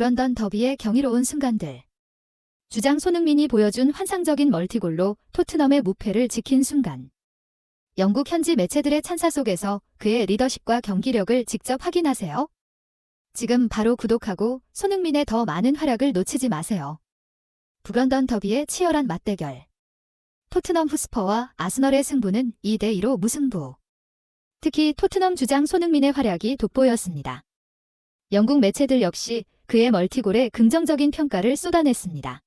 북런던 더비의 경이로운 순간들. 주장 손흥민이 보여준 환상적인 멀티골로 토트넘의 무패를 지킨 순간. 영국 현지 매체들의 찬사 속에서 그의 리더십과 경기력을 직접 확인하세요. 지금 바로 구독하고 손흥민의 더 많은 활약을 놓치지 마세요. 북런던 더비의 치열한 맞대결. 토트넘 후스퍼와 아스널의 승부는 2대2로 무승부. 특히 토트넘 주장 손흥민의 활약이 돋보였습니다. 영국 매체들 역시 그의 멀티골에 긍정적인 평가를 쏟아냈습니다.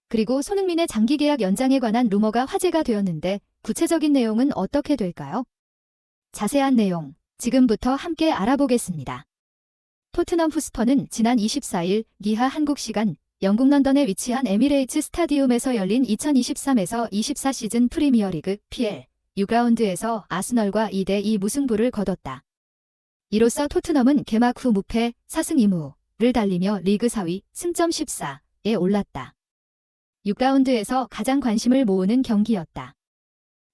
그리고 손흥민의 장기 계약 연장에 관한 루머가 화제가 되었는데 구체적인 내용은 어떻게 될까요? 자세한 내용 지금부터 함께 알아보겠습니다. 토트넘 후스퍼는 지난 24일 기하 한국 시간 영국 런던에 위치한 에미레이츠 스타디움에서 열린 2023에서 24 시즌 프리미어리그 PL U 라운드에서 아스널과 2대2 무승부를 거뒀다. 이로써 토트넘은 개막 후 무패 4승 2무를 달리며 리그 4위 승점 14에 올랐다. 6라운드에서 가장 관심을 모으는 경기였다.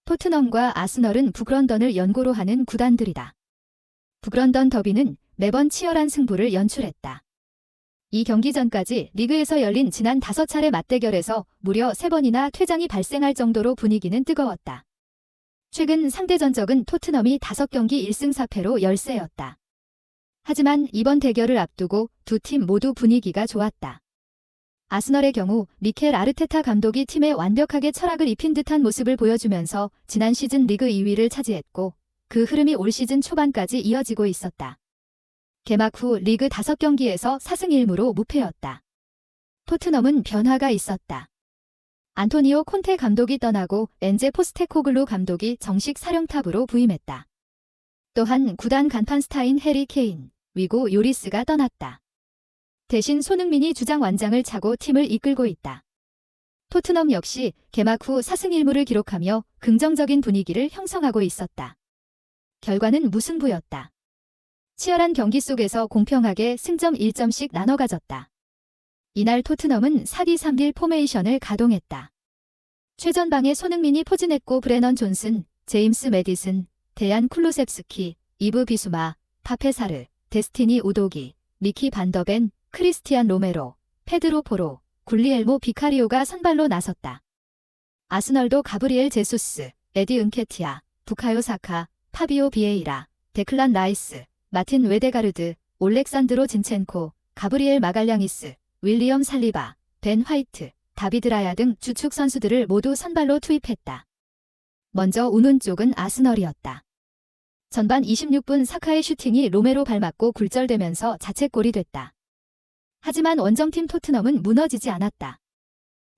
토트넘과 아스널은 북런던을 연고로 하는 구단들이다. 북런던 더비는 매번 치열한 승부를 연출했다. 이 경기 전까지 리그에서 열린 지난 5차례 맞대결에서 무려 3번이나 퇴장이 발생할 정도로 분위기는 뜨거웠다. 최근 상대 전적은 토트넘이 5경기 1승 4패로 열세였다. 하지만 이번 대결을 앞두고 두 팀 모두 분위기가 좋았다. 아스널의 경우 미켈 아르테타 감독이 팀에 완벽하게 철학을 입힌 듯한 모습을 보여주면서 지난 시즌 리그 2위를 차지했고 그 흐름이 올 시즌 초반까지 이어지고 있었다. 개막 후 리그 5경기에서 4승 1무로 무패였다. 토트넘은 변화가 있었다. 안토니오 콘테 감독이 떠나고 엔제 포스테코글루 감독이 정식 사령탑으로 부임했다. 또한 구단 간판 스타인 해리 케인, 위고 요리스가 떠났다. 대신 손흥민이 주장 완장을 차고 팀을 이끌고 있다. 토트넘 역시 개막 후 4승 1무를 기록하며 긍정적인 분위기를 형성하고 있었다. 결과는 무승부였다. 치열한 경기 속에서 공평하게 승점 1점씩 나눠 가졌다. 이날 토트넘은 4-2-3-1 포메이션을 가동했다. 최전방에 손흥민이 포진했고 브레넌 존슨, 제임스 매디슨, 데얀 쿨루셉스키, 이브 비수마, 파페사르, 데스티니 우도기, 미키 반더벤, 크리스티안 로메로, 페드로 포로, 굴리엘모 비카리오가 선발로 나섰다. 아스널도 가브리엘 제수스, 에디 은케티아, 부카요 사카, 파비오 비에이라, 데클란 라이스, 마틴 웨데가르드, 올렉산드로 진첸코, 가브리엘 마갈량이스, 윌리엄 살리바, 벤 화이트, 다비드 라야 등 주축 선수들을 모두 선발로 투입했다. 먼저 우는 쪽은 아스널이었다. 전반 26분 사카의 슈팅이 로메로 발맞고 굴절되면서 자책골이 됐다. 하지만 원정팀 토트넘은 무너지지 않았다.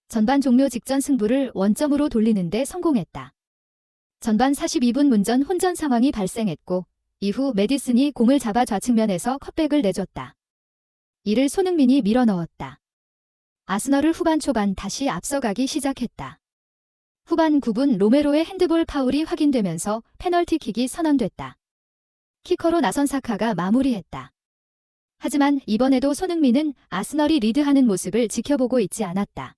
전반 종료 직전 승부를 원점으로 돌리는 데 성공했다. 전반 42분 문전 혼전 상황이 발생했고 이후 매디슨이 공을 잡아 좌측면에서 컷백을 내줬다. 이를 손흥민이 밀어넣었다. 아스널을 후반 초반 다시 앞서가기 시작했다. 후반 9분 로메로의 핸드볼 파울이 확인되면서 페널티킥이 선언됐다. 키커로 나선 사카가 마무리했다. 하지만 이번에도 손흥민은 아스널이 리드하는 모습을 지켜보고 있지 않았다.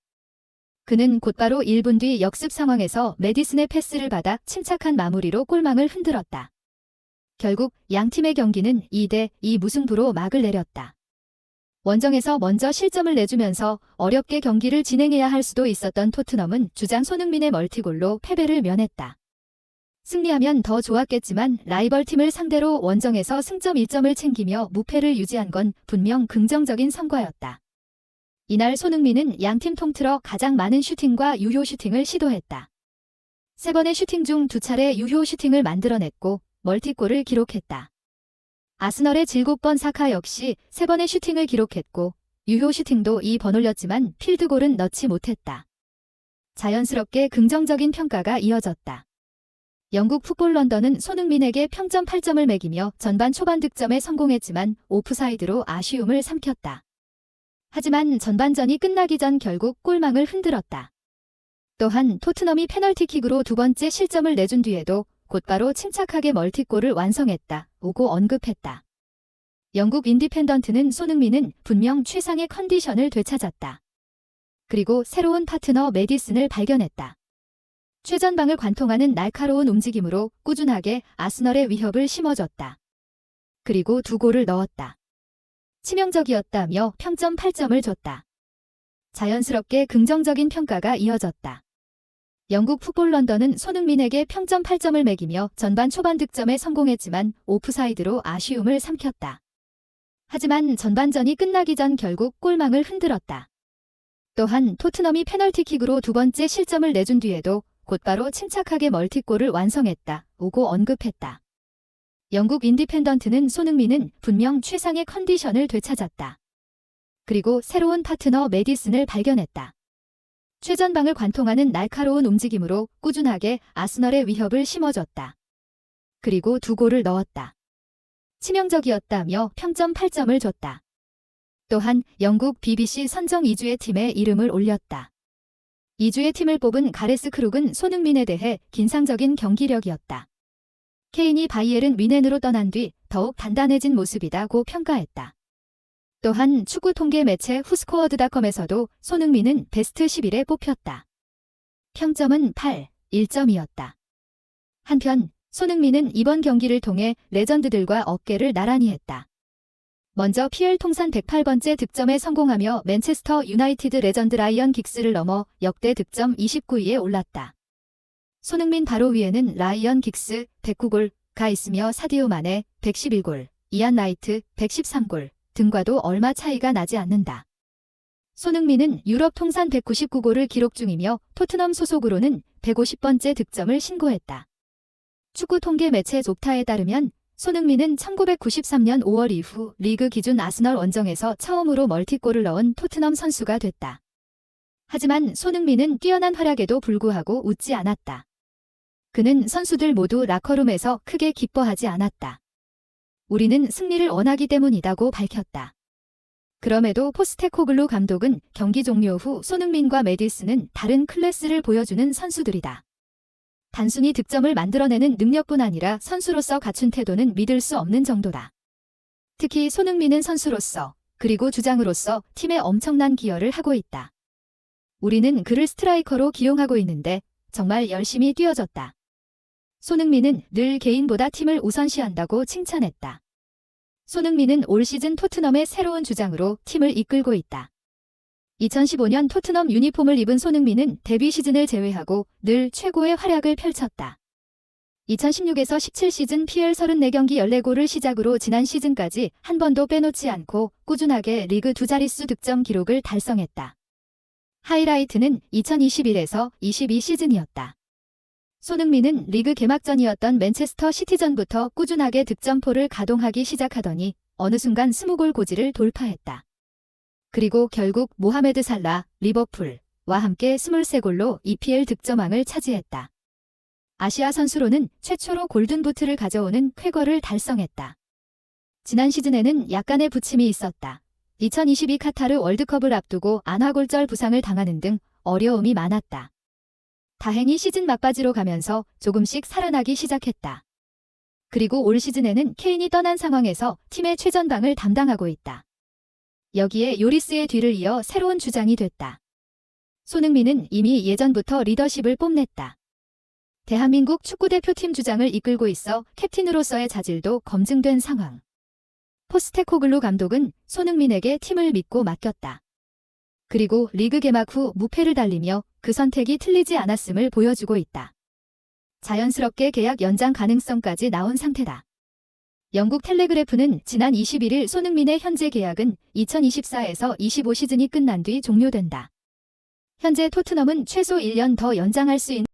그는 곧바로 1분 뒤 역습 상황에서 매디슨의 패스를 받아 침착한 마무리로 골망을 흔들었다. 결국 양팀의 경기는 2대2 무승부로 막을 내렸다. 원정에서 먼저 실점을 내주면서 어렵게 경기를 진행해야 할 수도 있었던 토트넘은 주장 손흥민의 멀티골로 패배를 면했다. 승리하면 더 좋았겠지만 라이벌 팀을 상대로 원정에서 승점 1점을 챙기며 무패를 유지한 건 분명 긍정적인 성과였다. 이날 손흥민은 양팀 통틀어 가장 많은 슈팅과 유효 슈팅을 시도했다. 3번의 슈팅 중 2차례 유효 슈팅을 만들어냈고 멀티골을 기록했다. 아스널의 7번 사카 역시 3번의 슈팅을 기록했고 유효 슈팅도 2번 올렸지만 필드골은 넣지 못했다. 자연스럽게 긍정적인 평가가 이어졌다. 영국 풋볼 런던은 손흥민에게 평점 8점을 매기며 전반 초반 득점에 성공했지만 오프사이드로 아쉬움을 삼켰다. 하지만 전반전이 끝나기 전 결국 골망을 흔들었다. 또한 토트넘이 페널티킥으로 2번째 실점을 내준 뒤에도 곧바로 침착하게 멀티골을 완성했다고 언급했다. 영국 인디펜던트는 손흥민은 분명 최상의 컨디션을 되찾았다. 그리고 새로운 파트너 매디슨을 발견했다. 최전방을 관통하는 날카로운 움직임으로 꾸준하게 아스널의 위협을 심어줬다. 그리고 2골을 넣었다. 치명적이었다며 평점 8점을 줬다. 자연스럽게 긍정적인 평가가 이어졌다. 영국 풋볼 런던은 손흥민에게 평점 8점을 매기며 전반 초반 득점에 성공했지만 오프사이드로 아쉬움을 삼켰다. 하지만 전반전이 끝나기 전 결국 골망을 흔들었다. 또한 토트넘이 페널티킥으로 두 번째 실점을 내준 뒤에도 곧바로 침착하게 멀티골을 완성했다고 언급했다. 영국 인디펜던트는 손흥민은 분명 최상의 컨디션을 되찾았다. 그리고 새로운 파트너 메디슨을 발견했다. 최전방을 관통하는 날카로운 움직임으로 꾸준하게 아스널의 위협을 심어줬다. 그리고 두 골을 넣었다. 치명적이었다며 평점 8점을 줬다. 또한 영국 BBC 선정 2주의 팀에 이름을 올렸다. 2주의 팀을 뽑은 가레스 크룩은 손흥민에 대해 긴상적인 경기력이었다. 케인이 바이에른 뮌헨으로 떠난 뒤 더욱 단단해진 모습이다고 평가했다. 또한 축구 통계 매체 후스코어드닷컴에서도 손흥민은 베스트 11에 뽑혔다. 평점은 8, 1점이었다. 한편 손흥민은 이번 경기를 통해 레전드들과 어깨를 나란히 했다. 먼저 PL 통산 108번째 득점에 성공하며 맨체스터 유나이티드 레전드 라이언 긱스를 넘어 역대 득점 29위에 올랐다. 손흥민 바로 위에는 라이언 긱스 109골가 있으며 사디오 마네 111골, 이안 라이트 113골 등과도 얼마 차이가 나지 않는다. 손흥민은 유럽 통산 199골을 기록 중이며 토트넘 소속으로는 150번째 득점을 신고했다. 축구 통계 매체 좁타에 따르면 손흥민은 1993년 5월 이후 리그 기준 아스널 원정에서 처음으로 멀티골을 넣은 토트넘 선수가 됐다. 하지만 손흥민은 뛰어난 활약에도 불구하고 웃지 않았다. 그는 선수들 모두 라커룸에서 크게 기뻐하지 않았다. 우리는 승리를 원하기 때문이다고 밝혔다. 그럼에도 포스테코글루 감독은 경기 종료 후 손흥민과 메디슨은 다른 클래스를 보여주는 선수들이다. 단순히 득점을 만들어내는 능력뿐 아니라 선수로서 갖춘 태도는 믿을 수 없는 정도다. 특히 손흥민은 선수로서 그리고 주장으로서 팀에 엄청난 기여를 하고 있다. 우리는 그를 스트라이커로 기용하고 있는데 정말 열심히 뛰어줬다. 손흥민은 늘 개인보다 팀을 우선시한다고 칭찬했다. 손흥민은 올 시즌 토트넘의 새로운 주장으로 팀을 이끌고 있다. 2015년 토트넘 유니폼을 입은 손흥민은 데뷔 시즌을 제외하고 늘 최고의 활약을 펼쳤다. 2016에서 17 시즌 PL 34경기 14골을 시작으로 지난 시즌까지 한 번도 빼놓지 않고 꾸준하게 리그 두 자릿수 득점 기록을 달성했다. 하이라이트는 2021에서 22 시즌이었다. 손흥민은 리그 개막전이었던 맨체스터 시티전부터 꾸준하게 득점포를 가동하기 시작하더니 어느 순간 20골 고지를 돌파했다. 그리고 결국 모하메드 살라, 리버풀과 함께 23골로 EPL 득점왕을 차지했다. 아시아 선수로는 최초로 골든부트를 가져오는 쾌거를 달성했다. 지난 시즌에는 약간의 부침이 있었다. 2022 카타르 월드컵을 앞두고 안화골절 부상을 당하는 등 어려움이 많았다. 다행히 시즌 막바지로 가면서 조금씩 살아나기 시작했다. 그리고 올 시즌에는 케인이 떠난 상황에서 팀의 최전방을 담당하고 있다. 여기에 요리스의 뒤를 이어 새로운 주장이 됐다. 손흥민은 이미 예전부터 리더십을 뽐냈다. 대한민국 축구대표팀 주장을 이끌고 있어 캡틴으로서의 자질도 검증된 상황. 포스테코글루 감독은 손흥민에게 팀을 믿고 맡겼다. 그리고 리그 개막 후 무패를 달리며 그 선택이 틀리지 않았음을 보여주고 있다. 자연스럽게 계약 연장 가능성까지 나온 상태다. 영국 텔레그래프는 지난 21일 손흥민의 현재 계약은 2024에서 25 시즌이 끝난 뒤 종료된다. 현재 토트넘은 최소 1년 더 연장할 수 있는